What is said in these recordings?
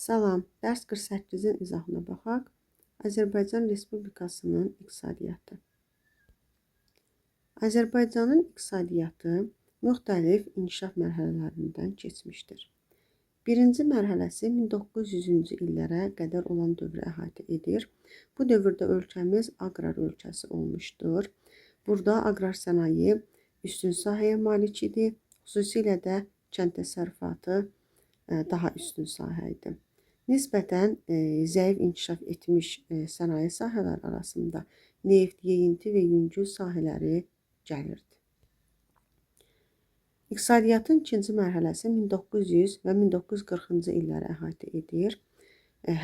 Salam, dərs 48-in izahına baxaq. Azərbaycan Respublikasının iqtisadiyyatı. Azərbaycanın iqtisadiyyatı müxtəlif inkişaf mərhələlərindən keçmişdir. Birinci mərhələsi 1900-cü illərə qədər olan dövrü əhatə edir. Bu dövrdə ölkəmiz aqrar ölkəsi olmuşdur. Burada aqrar sənaye üstün sahəyə malik idi. Xüsusilə də kənd təsərrüfatı daha üstün sahə idi. Nisbətən zəif inkişaf etmiş sənaye sahələri arasında neft, yeyinti və yüngül sahələri gəlirdi. İqtisadiyyatın ikinci mərhələsi 1900 və 1940-cı illəri əhatə edir.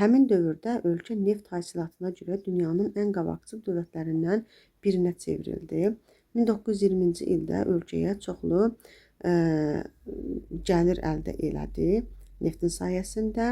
Həmin dövrdə ölkə neft hasilatına görə dünyanın ən qabaqcıl dövlətlərindən birinə çevrildi. 1920-ci ildə ölkəyə çoxlu gəlir əldə elədi neftin sayəsində.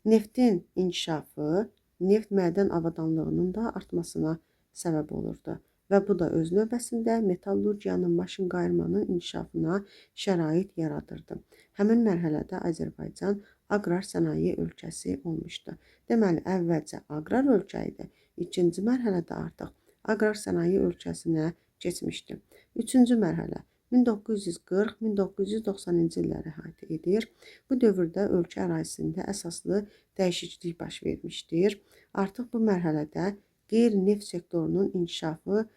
Neftin inkişafı neft mədən avadanlığının da artmasına səbəb olurdu və bu da öz növbəsində metallurgiyanın, maşın qayırmanın inkişafına şərait yaradırdı. Həmin mərhələdə Azərbaycan aqrar sənaye ölkəsi olmuşdu. Deməli, əvvəlcə aqrar ölkə idi. İkinci mərhələdə artıq aqrar sənaye ölkəsinə keçmişdi. Üçüncü mərhələ 1940-1990-cı illəri əhatə edir. Bu dövrdə ölkə ərazisində əsaslı dəyişiklik baş vermişdir. Artıq bu mərhələdə qeyri-neft sektorunun inkişafı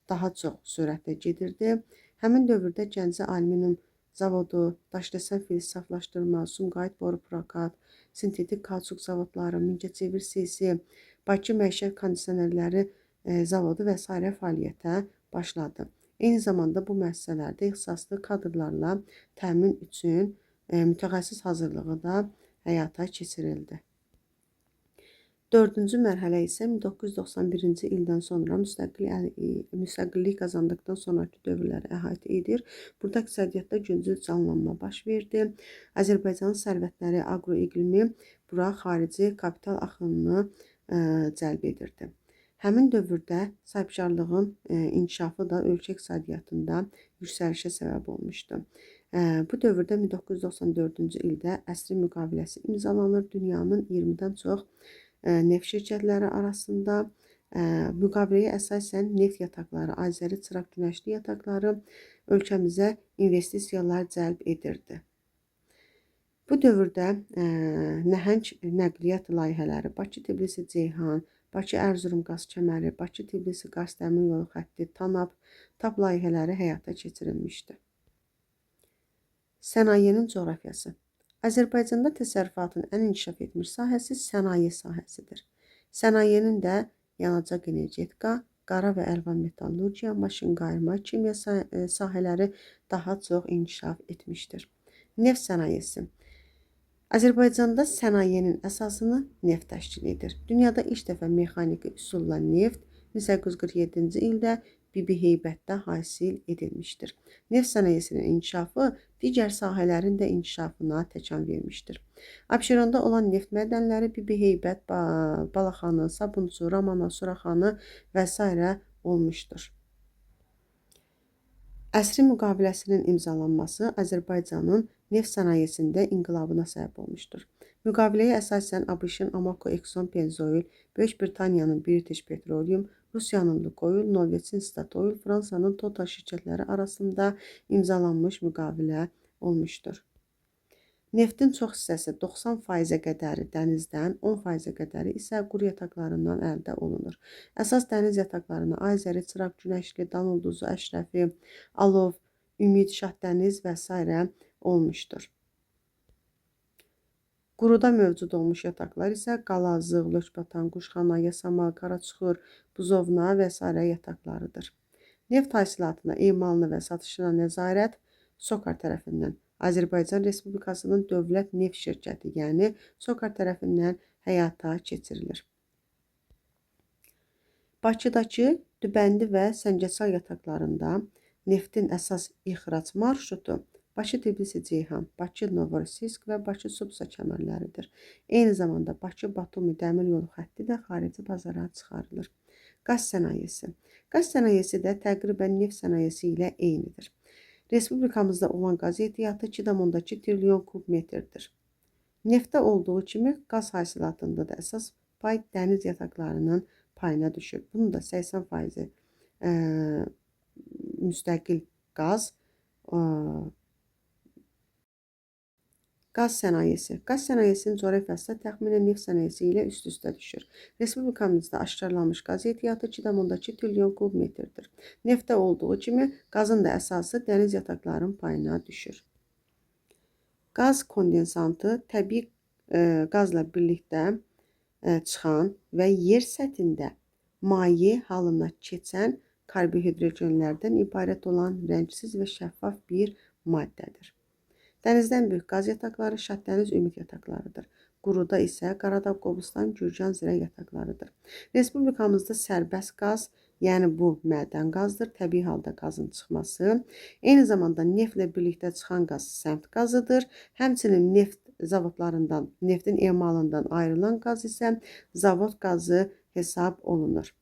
daha çox sürətlə gedirdi. Həmin dövrdə Gəncə Alüminium zavodu, Daşdəsən fil saflaşdırma, Sumqayıt boru prokat, sintetik kauçuk zavodları, Mingəçevir sesi, Bakı məişət kondisionerləri zavodu və s. fəaliyyətə başladı. Eyni zamanda bu müəssisələrdə ixtisaslı kadrlarla təmin üçün mütəxəssis hazırlığı da həyata keçirildi. Dördüncü mərhələ isə 1991-ci ildən sonra müstəqillik qazandıqdan sonraki dövrləri əhatə edir. Burada iqtisadiyyatda güclü canlanma baş verdi. Azərbaycanın sərvətləri, aqroiqlimi bura xarici kapital axınını cəlb edirdi. Həmin dövrdə sahibkarlığın inkişafı da ölkə iqtisadiyyatında yüksəlişə səbəb olmuşdu. Bu dövrdə 1994-cü ildə əsri müqaviləsi imzalanır. Dünyanın 20-dən çox neft şirkətləri arasında müqaviləyə əsasən neft yataqları, Azəri Çıraq Günəşli yataqları ölkəmizə investisiyalar cəlb edirdi. Bu dövrdə nəhəng nəqliyyat layihələri Bakı-Tbilisi-Ceyhan, Bakı-Ərzurum qaz kəməri, Bakı-Tbilisi qaz təmin yolu xətti, TAP layihələri həyata keçirilmişdi. Sənayenin coğrafiyası. Azərbaycanda təsərrüfatın ən inkişaf etmiş sahəsi sənaye sahəsidir. Sənayenin də yanacaq energetika, qara və əlvan metallurgiya, maşın qayırma, kimya sahələri daha çox inkişaf etmişdir. Neft sənayesi. Azərbaycanda sənayenin əsasını neft təşkil edir. Dünyada ilk dəfə mexaniki üsulla neft 1947-ci ildə Bibi Heybətdə hasil edilmişdir. Neft sənayesinin inkişafı digər sahələrin də inkişafına təkan vermişdir. Abşeronda olan neft mədənləri Bibi Heybət, Balaxanı, Sabunçu, Ramana, Suraxanı və s. olmuşdur. Əsri müqaviləsinin imzalanması Azərbaycanın neft sənayesində inqilabına səbəb olmuşdur. Müqaviləyə əsasən ABŞ-ın Amoco, Exxon, Pennzoil, Böyük Britaniyanın British Petroleum, Rusiyanın Lukoil, Norveçin Statoil, Fransanın Total şirkətləri arasında imzalanmış müqavilə olmuşdur. Neftin çox hissəsi 90%-ə qədəri dənizdən, 10%-ə qədəri isə quru yataqlarından əldə olunur. Əsas dəniz yataqlarına Azəri, Çıraq, Günəşli, Danılduzu, Əşrəfi, Alov, Ümid, Şahdəniz və s. olmuşdur. Quruda mövcud olmuş yataqlar isə Qalazıq, Lökbatan, Quşxana, Yasamal, Qaraçuxur, Buzovna və s. yataqlarıdır. Neft hasilatına, emalına və satışına nəzarət SOCAR tərəfindən Azərbaycan Respublikasının dövlət neft şirkəti, yəni SOCAR tərəfindən həyata keçirilir. Bakıdakı Dübəndi və Səngəçal yataqlarında neftin əsas ixrac marşrutu Bakı-Tbilisi-Ceyhan, Bakı-Novorossiysk və Bakı-Subsa kəmərləridir. Eyni zamanda Bakı-Batumi dəmir yolu xətti də xarici bazara çıxarılır. Qaz sənayesi. Qaz sənayesi də təqribən neft sənayesi ilə eynidir. Respublikamızda olan qaz ehtiyatı 2,2 trilyon kub metrdir. Neftdə olduğu kimi qaz hasilatında da əsas pay dəniz yataqlarının payına düşür. Bunun da 80% müstəqil qaz. Qaz sənayesi. Qaz sənayesinin coğrafi fəsli təxminən neft sənayesi ilə üst-üstə düşür. Respublikamızda aşkarlanmış qaz ehtiyatı 2,2 trilyon kub metrdir. Neftdə olduğu kimi qazın da əsası dəniz yataqlarının payına düşür. Qaz kondensantı təbii qazla birlikdə çıxan və yer səthində maye halına keçən karbohidrogenlərdən ibarət olan rəngsiz və şəffaf bir maddədir. Dənizdən böyük qaz yataqları Şahdəniz Ümid yataqlarıdır. Quruda isə Qaradağ, Qobustan, Gürcan, Zirə yataqlarıdır. Respublikamızda sərbəst qaz, yəni bu mədən qazdır, təbii halda qazın çıxması. Eyni zamanda neftlə birlikdə çıxan qaz səmt qazıdır. Həmçinin neft zavodlarından, neftin emalından ayrılan qaz isə zavod qazı hesab olunur.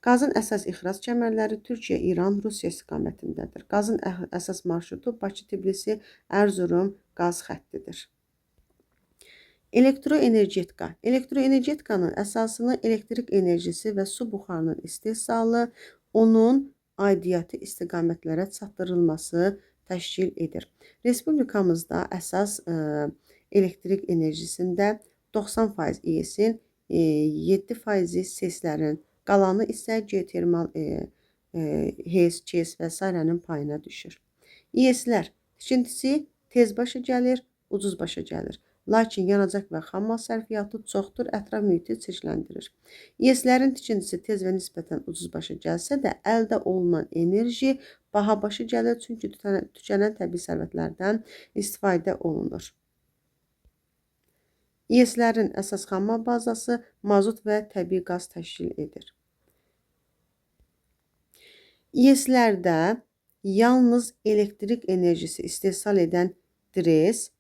Qazın əsas ixrac kəmərləri Türkiyə, İran, Rusiya istiqamətindədir. Qazın əsas marşrutu Bakı-Tbilisi, Ərzurum qaz xəttidir. Elektroenergetika. Elektroenergetikanın əsasını elektrik enerjisi və su buxarının istehsalı, onun aidiyyatı istiqamətlərə çatdırılması təşkil edir. Respublikamızda əsas elektrik enerjisində 90% İES-in, 7% SES-lərin, qalanı isə geotermal HES, ÇES və s. payına düşür. İES-lər tikintisi tez başa gəlir, ucuz başa gəlir. Lakin yanacaq və xammal sərfiyyatı çoxdur, ətraf mühiti çirkləndirir. İES-lərin tikintisi tez və nisbətən ucuz başa gəlsə də, əldə olunan enerji baha başa gəlir, çünki tükənən təbii sərvətlərdən istifadə olunur. İES-lərin əsas xammal bazası mazut və təbii qaz təşkil edir. İES-lərdə yalnız elektrik enerjisi istehsal edən DRES,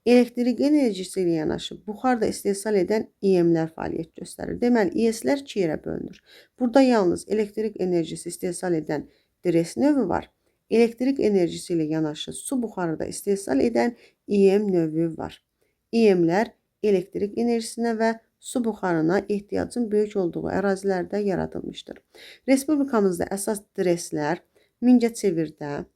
elektrik enerjisi ilə yanaşı buxar da istehsal edən İEM-lər fəaliyyət göstərir. Deməli, İES-lər 2 yerə bölünür. Burada yalnız elektrik enerjisi istehsal edən DRES növü var. Elektrik enerjisi ilə yanaşı su buxarı da istehsal edən İEM növü var. İEM-lər elektrik enerjisinə və su buxarına ehtiyacın böyük olduğu ərazilərdə yaradılmışdır. Respublikamızda əsas DRES-lər Mingəçevirdə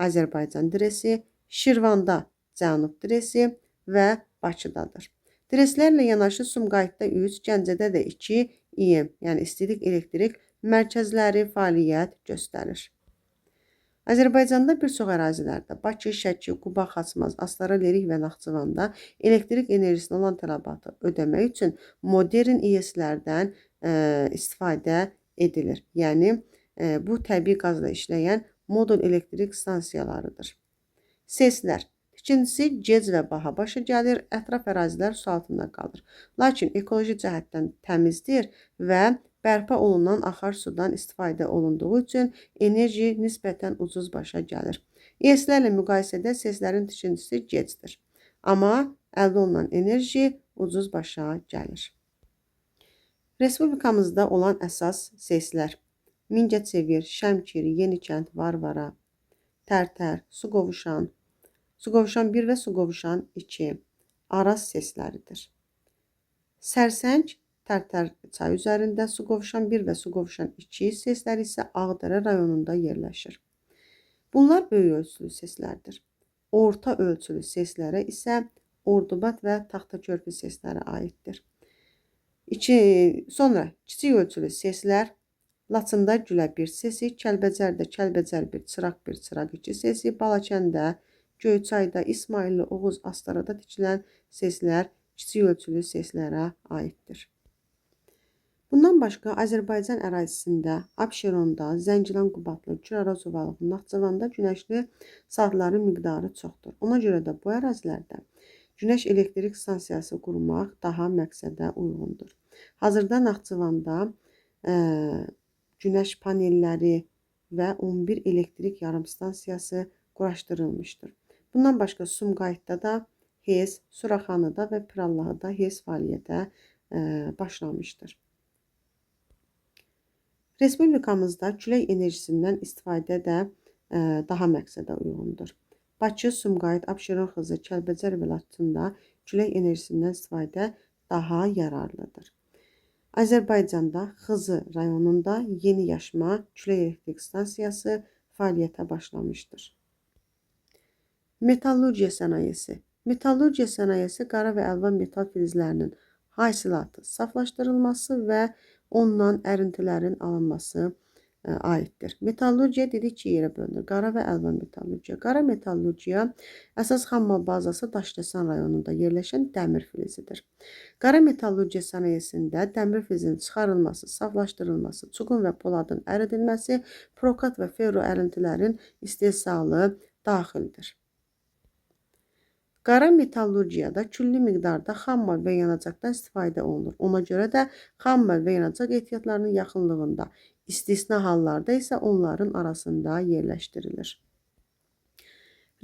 Azərbaycan DRES-i, Şirvanda Cənub DRES-i və Bakıdadır. DRES-lərlə yanaşı Sumqayıtda 3, Gəncədə də 2 İEM, yəni istilik elektrik mərkəzləri fəaliyyət göstərir. Azərbaycanda bir çox ərazilərdə Bakı, Şəki, Quba, Xaçmaz, Astara, Lerik və Naxçıvanda elektrik enerjisinə olan tələbatı ödəmək üçün modern İES-lərdən istifadə edilir. Yəni, bu təbii qazla işləyən modul elektrik stansiyalarıdır. SES-lər tikintisi gec və baha başa gəlir, ətraf ərazilər su altında qalır. Lakin ekoloji cəhətdən təmizdir və bərpa olunan axar sudan istifadə olunduğu üçün enerji nisbətən ucuz başa gəlir. İES-lərlə müqayisədə SES-lərin tikintisi gecdir. Amma əldə olunan enerji ucuz başa gəlir. Respublikamızda olan əsas SES-lər Mingəçevir, Şəmkir, Yenikənd, Varvara, Tərtər, Suqovuşan, Suqovuşan 1 və Suqovuşan 2 Araz SES-ləridir. Sərsəng Tərtər çay üzərində, Suqovuşan 1 və Suqovuşan 2 SES-ləri isə Ağdərə rayonunda yerləşir. Bunlar böyük ölçülü SES-lərdir. Orta ölçülü SES-lərə isə Ordubad və Taxtakörpü SES-ləri aiddir. Sonra kiçik ölçülü SES-lər Laçında Gülə 1 SES-i, Kəlbəcərdə Kəlbəcər 1, Çıraq 1, Çıraq 2 SES-i, Balakəndə, Göyçayda, İsmayıllı, Oğuz, Astarada tikilən SES-lər kiçik ölçülü SES-lərə aiddir. Bundan başqa Azərbaycan ərazisində Abşeronda, Zəngilan, Qubadlı, Kür-Araz Ovalı, Naxçıvanda günəşli saatların miqdarı çoxdur. Ona görə də bu ərazilərdə günəş elektrik stansiyası qurmaq daha məqsədə uyğundur. Hazırda Naxçıvanda günəş panelləri və 11 elektrik yarımstansiyası quraşdırılmışdır. Bundan başqa Sumqayıtda da HES, Suraxanıda və Pirallahıda HES fəaliyyətə başlamışdır. Respublikamızda külək enerjisindən istifadə də daha məqsədə uyğundur. Bakı, Sumqayıt, Abşeron, Xızı, Kəlbəcər vilayətində külək enerjisindən istifadə daha yararlıdır. Azərbaycanda Xızı rayonunda Yeni Yaşma külək elektrik stansiyası fəaliyyətə başlamışdır. Metallurgiya sənayesi. Metallurgiya sənayesi qara və əlvan metal filizlərinin hasilatı saflaşdırılması və ondan ərintilərin alınması aiddir. Metallurgiya dedik ki, yerə bölünür. Qara və əlvan metallurgiya. Qara metallurgiya əsas xammal bazası Daşdəsən rayonunda yerləşən dəmir filizidir. Qara metallurgiya sənayesində dəmir filizinin çıxarılması, saflaşdırılması, çuqun və poladın əridilməsi, prokat və ferro ərintilərin istehsalı daxildir. Qara metallurgiyada küllü miqdarda xammal və yanacaqdan istifadə olunur. Ona görə də xammal və yanacaq ehtiyatlarının yaxınlığında, istisna hallarda isə onların arasında yerləşdirilir.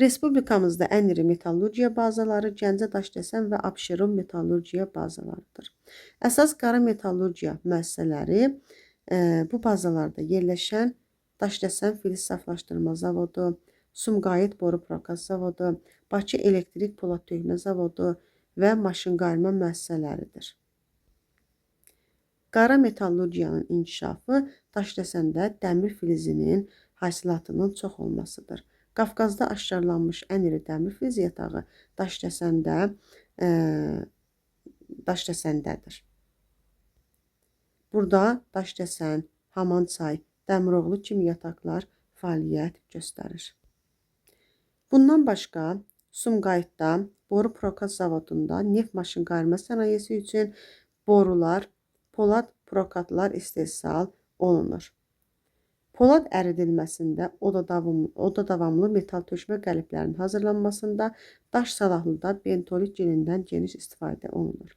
Respublikamızda ən iri metallurgiya bazaları Gəncə, Daşdəsən və Abşeron metallurgiya bazalarıdır. Əsas qara metallurgiya müəssisələri bu bazalarda yerləşən Daşdəsən filiz saflaşdırma zavodu, Sumqayıt boru prokat zavodu, Bakı elektrik polad tökmə zavodu və maşınqayırma müəssisələridir. Qara metallurgiyanın inkişafı Daşdəsəndə dəmir filizinin hasilatının çox olmasıdır. Qafqazda aşkarlanmış ən iri dəmir filiz yatağı Daşdəsəndədir. Burada Daşdəsən, Hamançay, Dəmiroğlu kimi yataqlar fəaliyyət göstərir. Bundan başqa Sumqayıtda boru prokat zavodunda neft maşınqayırma sənayesi üçün borular, polad prokatlar istehsal olunur. Polad əridilməsində oda davamlı metal tökmə qəliblərinin hazırlanmasında Daş Salahlıda bentolit gilindən geniş istifadə olunur.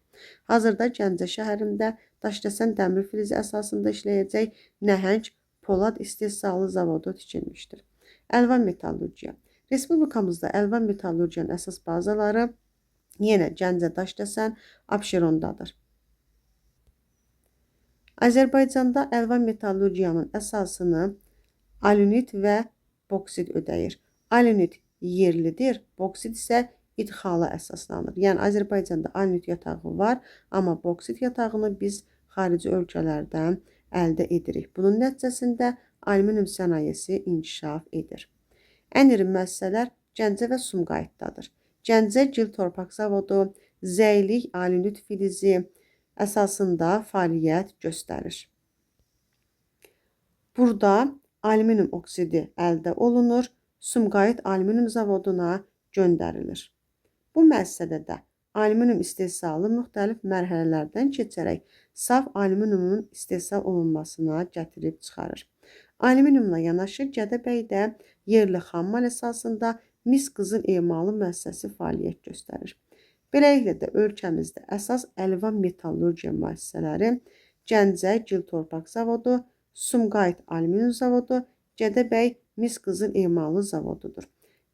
Hazırda Gəncə şəhərində Daşdəsən dəmir filizi əsasında işləyəcək nəhəng polad istehsalı zavodu tikilmişdir. Əlvan metallurgiya. Respublikamızda əlvan metallurgiyanın əsas bazaları yenə Gəncə, Daşdəsən, Abşerondadır. Azərbaycanda əlvan metallurgiyanın əsasını alünit və boksit ödəyir. Alünit yerlidir, boksit isə idxala əsaslanır. Yəni Azərbaycanda alünit yatağı var, amma boksit yatağını biz xarici ölkələrdən əldə edirik. Bunun nəticəsində alüminium sənayesi inkişaf edir. Ən iri müəssisələr Gəncə və Sumqayıtdadır. Gəncə gil torpaq zavodu, zəylik alünit filizi əsasında fəaliyyət göstərir. Burada alüminium oksidi əldə olunur, Sumqayıt alüminium zavoduna göndərilir. Bu müəssisədə də alüminium istehsalı müxtəlif mərhələlərdən keçərək saf alüminiumun istehsal olunmasına gətirib çıxarır. Alüminiumla yanaşı Gədəbəydə yerli xammal əsasında mis qızıl emalı müəssisəsi fəaliyyət göstərir. Beləliklə də ölkəmizdə əsas əlvan metallurgiya müəssisələri Gəncə gil torpaq zavodu, Sumqayıt alüminium zavodu, Gədəbəy mis qızıl emalı zavodudur.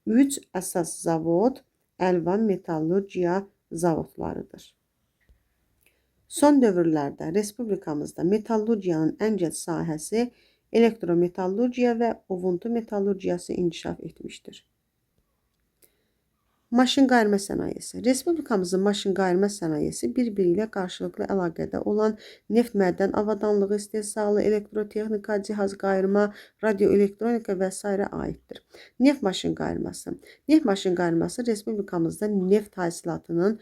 3 əsas zavod əlvan metallurgiya zavodlarıdır. Son dövrlərdə respublikamızda metallurgiyanın ən geniş sahəsi elektrometallurgiya və ovuntu metallurgiyası inkişaf etmişdir. Maşınqayırma sənayesi. Respublikamızın maşınqayırma sənayesi bir-biri ilə qarşılıqlı əlaqədə olan neft mədən avadanlığı istehsalı, elektrotexnika, cihaz qayırma, radioelektronika və s. aiddir. Neft maşınqayırması. Neft maşınqayırması respublikamızda neft hasilatının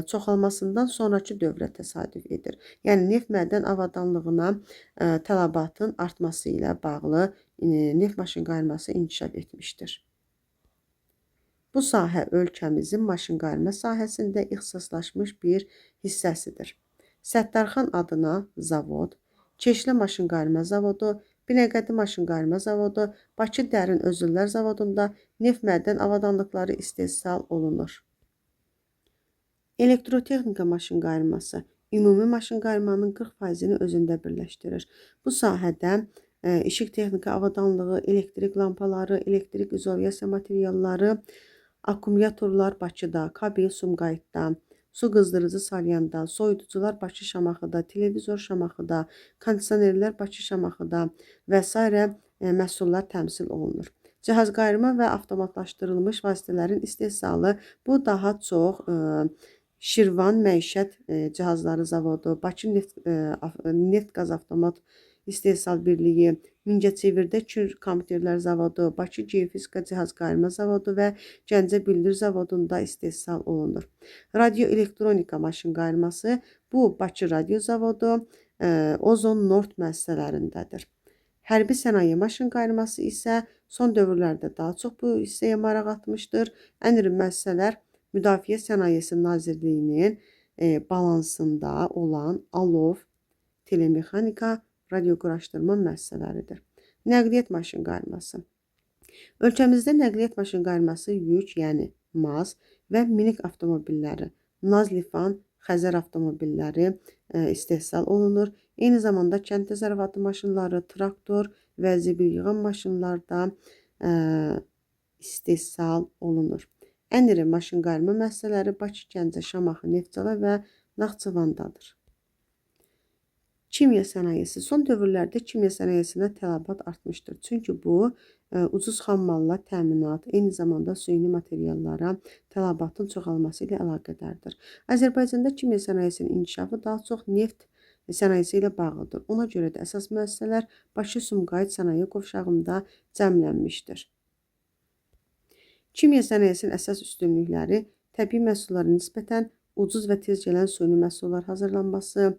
çoxalmasından sonraki dövrə təsadüf edir. Yəni neft mədən avadanlığına tələbatın artması ilə bağlı neft maşınqayırması inkişaf etmişdir. Bu sahə ölkəmizin maşınqayırma sahəsində ixtisaslaşmış bir hissəsidir. Səttarxan adına zavod, Keşlə maşınqayırma zavodu, Binəqədi maşınqayırma zavodu, Bakı Dərin Özüllər zavodunda neft mədən avadanlıqları istehsal olunur. Elektrotexnika maşınqayırması ümumi maşınqayırmanın 40%-ni özündə birləşdirir. Bu sahədə işıq texnika avadanlığı, elektrik lampaları, elektrik izolyasiya materialları, akkumulyatorlar Bakıda, kabel Sumqayıtda, su qızdırıcı Salyanda, soyuducular Bakı Şamaxıda, televizor Şamaxıda, kondisionerlər Bakı Şamaxıda və s. məhsullar təmsil olunur. Cihazqayırma və avtomatlaşdırılmış vasitələrin istehsalı bu daha çox Şirvan Məişət Cihazları Zavodu, Bakı Neft Qaz Avtomat İstehsal Birliyi, Mingəçevirdə Kür Kompüterlər Zavodu, Bakı Geofizika Cihazqayırma Zavodu və Gəncə Bildir Zavodunda istehsal olunur. Radioelektronika maşın qayırması bu Bakı Radio Zavodu, Ozon Nord müəssisələrindədir. Hərbi sənaye maşın qayırması isə son dövrlərdə daha çox bu hissəyə maraq atmışdır. Ən iri müəssisələr Müdafiə Sənayesi Nazirliyinin balansında olan Alov, Telemexanika, radioquraşdırma müəssisələridir. Nəqliyyat maşın qayırması. Ölkəmizdə nəqliyyat maşın qayırması yük, yəni MAZ və minik avtomobilləri, Nazlifan, Xəzər avtomobilləri istehsal olunur. Eyni zamanda kənd təsərrüfatı maşınları, traktor və zibil yığan maşınlarda istehsal olunur. Ən iri maşın qayırma müəssisələri Bakı, Gəncə, Şamaxı, Neftçala və Naxçıvandadır. Kimya sənayesi. Son dövrlərdə kimya sənayesinə tələbat artmışdır. Çünki bu, ucuz xammalla təminat, eyni zamanda süni materiallara tələbatın çoxalması ilə əlaqədardır. Azərbaycanda kimya sənayesinin inkişafı daha çox neft sənayesi ilə bağlıdır. Ona görə də əsas müəssisələr Bakı-Sumqayıt sənaye qovşağında cəmlənmişdir. Kimya sənayesinin əsas üstünlükləri təbii məhsullara nisbətən ucuz və tez gələn süni məhsullar hazırlanması,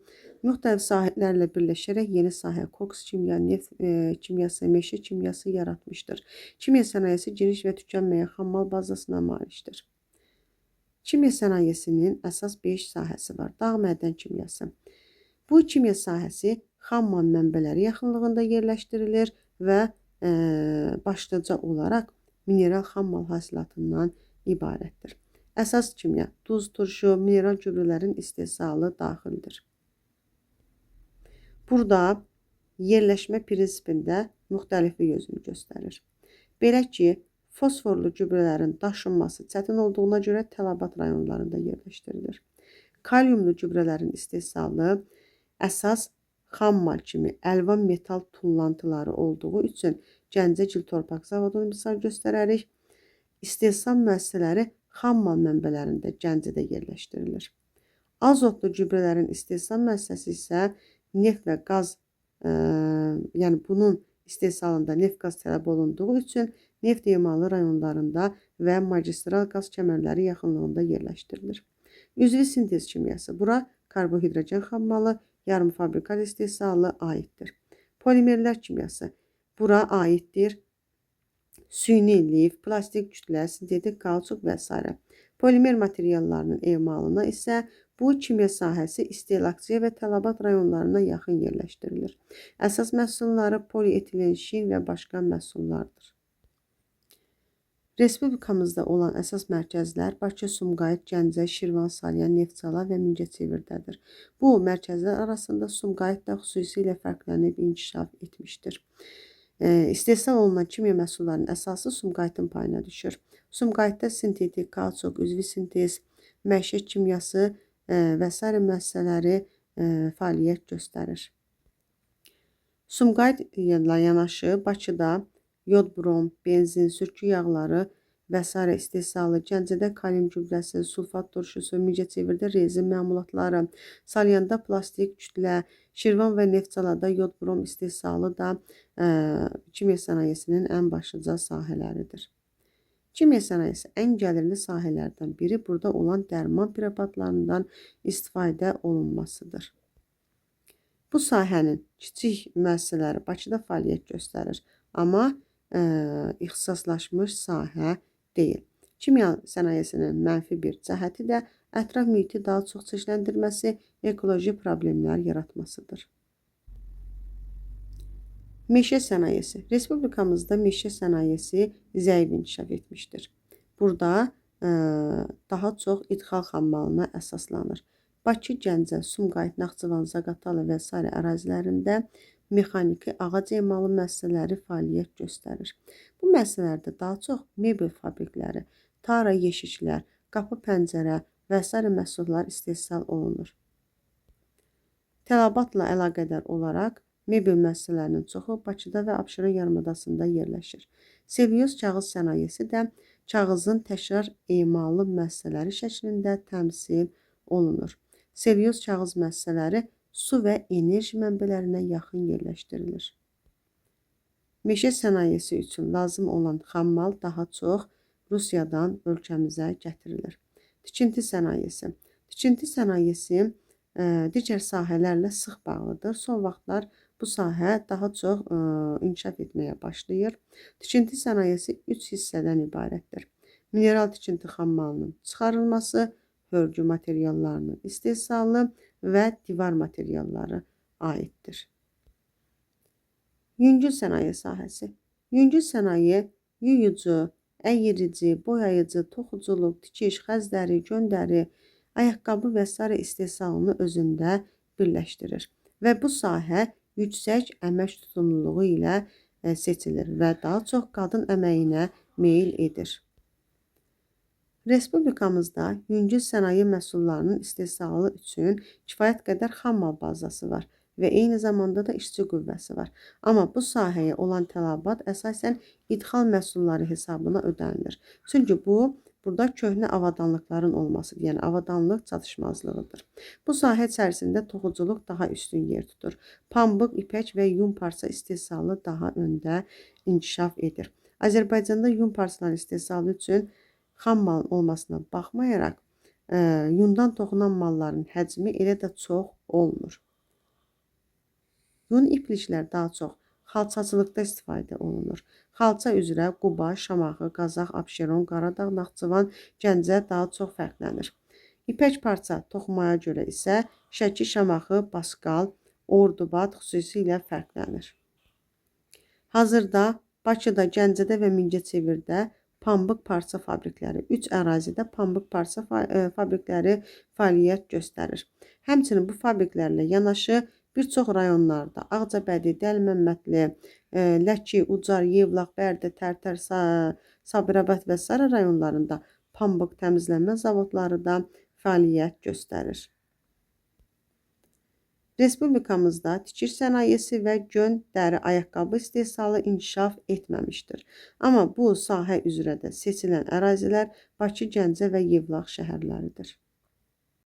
müxtəlif sahələrlə birləşərək yeni sahə koks kimya, neft kimyası, meşə kimyası yaratmışdır. Kimya sənayesi geniş və tükənməyən xammal bazasına malikdir. Kimya sənayesinin əsas 5 sahəsi var. Dağ mədən kimyası. Bu kimya sahəsi xammal mənbələri yaxınlığında yerləşdirilir və başlıca olaraq mineral xammal hasilatından ibarətdir. Əsas kimya, duz, turşu, mineral gübrələrin istehsalı daxildir. Burada yerləşmə prinsipində müxtəliflik özünü göstərir. Belə ki, fosforlu gübrələrin daşınması çətin olduğuna görə tələbat rayonlarında yerləşdirilir. Kaliumlu gübrələrin istehsalı əsas xammal kimi əlvan metal tullantıları olduğu üçün Gəncə Torpaq Zavodunu misal göstərərik. İstehsal müəssisələri xammal mənbələrində Gəncədə yerləşdirilir. Azotlu gübrələrin istehsal müəssisəsi isə neft və qaz, yəni bunun istehsalında neft qaz tələb olunduğu üçün neft emalı rayonlarında və magistral qaz kəmərləri yaxınlığında yerləşdirilir. Üzvi sintez kimyası. Bura karbohidrogen xammalı, yarım fabrikat istehsalı aiddir. Polimerlər kimyası. Bura aiddir süni lif, plastik kütlə, sintetik kauçuk və s. Polimer materiallarının emalına isə bu kimya sahəsi istehlakçıya və tələbat rayonlarına yaxın yerləşdirilir. Əsas məhsulları polietilen, şin və başqa məhsullardır. Respublikamızda olan əsas mərkəzlər Bakı, Sumqayıt, Gəncə, Şirvan, Salyan, Neftçala və Mingəçevirdədir. Bu mərkəzlər arasında Sumqayıt da xüsusilə fərqlənib inkişaf etmişdir. İstehsal olunan kimya məhsullarının əsası Sumqayıtın payına düşür. Sumqayıtda sintetik, kauçuk, üzvi sintez, məişət kimyası və s. müəssisələri fəaliyyət göstərir. Sumqayıt ilə yanaşı Bakıda yod brom, benzin, sürtkü yağları və s. istehsalı, Gəncədə kalium gübrəsi, sulfat turşusu, Mingəçevirdə rezin məmulatları, Salyanda plastik kütlə, Şirvan və Neftçalada yod brom istehsalı da kimya sənayesinin ən başlıca sahələridir. Kimya sənayesi ən gəlirli sahələrdən biri burada olan dərman preparatlarından istifadə olunmasıdır. Bu sahənin kiçik müəssisələri Bakıda fəaliyyət göstərir, amma ixtisaslaşmış sahə deyil. Kimya sənayesinin mənfi bir cəhəti də ətraf mühiti daha çox çirkləndirməsi, ekoloji problemlər yaratmasıdır. Meşə sənayesi. Respublikamızda meşə sənayesi zəif inkişaf etmişdir. Burada daha çox idxal xammalına əsaslanır. Bakı, Gəncə, Sumqayıt, Naxçıvan, Zaqatala və s. ərazilərində mexaniki ağac emalı müəssisələri fəaliyyət göstərir. Bu müəssisələrdə daha çox mebel fabrikləri, tara yeşiklər, qapı pəncərə və s. məhsullar istehsal olunur. Tələbatla əlaqədar olaraq mebel müəssisələrinin çoxu Bakıda və Abşeron yarımadasında yerləşir. Selüloz kağız sənayesi də kağızın təkrar emalı müəssisələri şəklində təmsil olunur. Selüloz kağız müəssisələri su və enerji mənbələrinə yaxın yerləşdirilir. Meşə sənayesi üçün lazım olan xammal daha çox Rusiyadan ölkəmizə gətirilir. Tikinti sənayesi. Tikinti sənayesi digər sahələrlə sıx bağlıdır. Son vaxtlar bu sahə daha çox inkişaf etməyə başlayır. Tikinti sənayesi 3 hissədən ibarətdir. Mineral tikinti xammalının çıxarılması, hörgü materiallarının istehsalı və divar materialları aiddir. Yüngül sənaye sahəsi. Yüngül sənaye yuyucu, əyirici, boyayıcı, toxuculuq, tikiş, xəzdəri, göndəri, ayaqqabı və s. istehsalını özündə birləşdirir və bu sahə yüksək əmək tutumluluğu ilə seçilir və daha çox qadın əməyinə meyil edir. Respublikamızda yüngül sənaye məhsullarının istehsalı üçün kifayət qədər xammal bazası var və eyni zamanda da işçi qüvvəsi var. Amma bu sahəyə olan tələbat əsasən idxal məhsulları hesabına ödənilir. Çünki burada köhnə avadanlıqların olmasıdır, yəni avadanlıq çatışmazlığıdır. Bu sahə içərisində toxuculuq daha üstün yer tutur. Pambıq, ipək və yun parça istehsalı daha öndə inkişaf edir. Azərbaycanda yun parçaları istehsalı üçün xam malın olmasına baxmayaraq, yundan toxunan malların həcmi elə də çox olmur. Yun ipliklər daha çox xalçacılıqda istifadə olunur. Xalça üzrə Quba, Şamaxı, Qazax, Abşeron, Qaradağ, Naxçıvan, Gəncə daha çox fərqlənir. İpək parça toxumaya görə isə Şəki, Şamaxı, Baskal, Ordubad xüsusilə fərqlənir. Hazırda Bakıda, Gəncədə və Mingəçevirdə pambıq parça fabrikləri, 3 ərazidə pambıq parça fabrikləri fəaliyyət göstərir. Həmçinin bu fabriklərlə yanaşı bir çox rayonlarda Ağcabədi, Dəliməmmədli, Ləki, Ucar, Yevlax, Bərdə, Tərtər, Sabirabad və s. rayonlarında pambıq təmizlənmə zavodları da fəaliyyət göstərir. Respublikamızda tikiş sənayesi və gön, dəri, ayaqqabı istehsalı inkişaf etməmişdir. Amma bu sahə üzrə də seçilən ərazilər Bakı, Gəncə və Yevlax şəhərləridir.